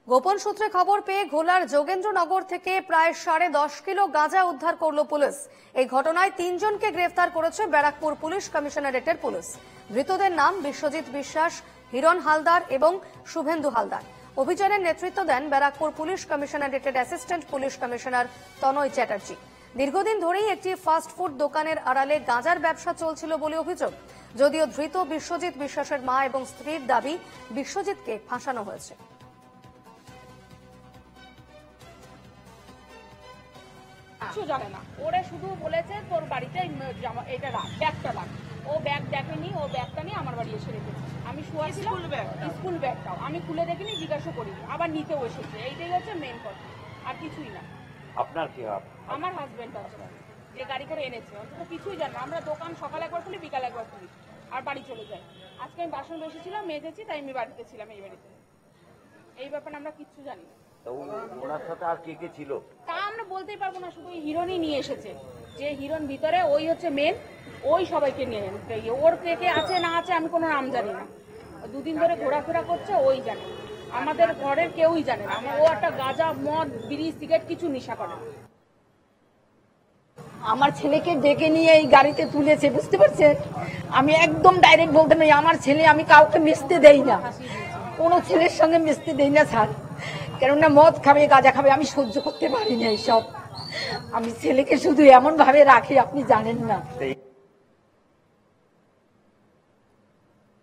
গোপন সূত্রে খবর পেয়ে ঘোলার যোগেন্দ্রনগর থেকে প্রায় 10.5 কিলো গাঁজা উদ্ধার করল পুলিশ। এই ঘটনায় 3 জনকে গ্রেফতার করেছে ব্যারাকপুর পুলিশ কমিশনারেটের পুলিশ। ধৃতদের নাম বিশ্বজিৎ বিশ্বাস, হিরণ হালদার এবং শুভেন্দু হালদার। অভিযানের নেতৃত্ব দেন ব্যারাকপুর পুলিশ কমিশনারেটের assistant police commissioner Tanay Chatterjee. দীর্ঘদিন ধরেই একটি ফাস্ট ফুড দোকানের আড়ালে গাঁজার ব্যবসা চলছিল বলে অভিযোগ। যদিও ধৃত বিশ্বজিৎ বিশ্বাসের মা এবং স্ত্রীর দাবি বিশ্বজিৎকে ফাঁসানো হয়েছে। কিছু জানে না, ওরা শুধু বলেছে তোর বাড়িতে এটা রাখ, ব্যাগটা রাখ। ও ব্যাগ দেখেনি, ও ব্যাগটা নিয়ে আমার বাড়ি এসে রেখেছে। আমি শুয়েছিলাম, স্কুল ব্যাগটাও আমি খুলে দেখিনি, জিজ্ঞাসা করিনি, আবার নিতেও এসেছে। এইটাই হচ্ছে মেন কথা, আর কিছুই না। আপনার কি হবে? আমার হাজবেন্ড আছে যে গাড়ি করে এনেছে, অন্তত কিছুই জানে না। আমরা দোকান সকালে একবার খুলি, বিকাল একবার খুলি, আর বাড়ি চলে যাই। আজকে আমি বাসন বসেছিলাম, মেজেছি, তাই আমি বাড়িতে ছিলাম। এই বাড়িতে এই ব্যাপারে আমরা কিচ্ছু জানি না। ওনার সাথে আর কে কে ছিল তা আমরা বলতেই পারবো না, শুধু হিরোনই নিয়ে এসেছে। যে হিরোন ভিতরে, ওই হচ্ছে মেন, ওই সবাইকে নিয়ে ওর কে কে আছে না আছে আমি কোনো নাম জানি না। দুদিন ধরে ঘোরাফেরা করছে, ওই জানে। আমাদের ঘরের কেউই জানে না। ও একটা গাঁজা, মদ, বিড়ি, সিগারেট কিছু নেশা করে। আমার ছেলেকে ডেকে নিয়ে এই গাড়িতে তুলেছে, বুঝতে পারছেন? আমি একদম ডাইরেক্ট বলতে নাই, আমার ছেলে আমি কাউকে মিশতে দেই না, কোনো ছেলের সঙ্গে মিশতে দেই না স্যার। কেননা মদ খাবে, গাঁজা খাবে, আমি সহ্য করতে পারি না এইসব। আমি ছেলেকে শুধু এমন ভাবে রাখি, আপনি জানেন না।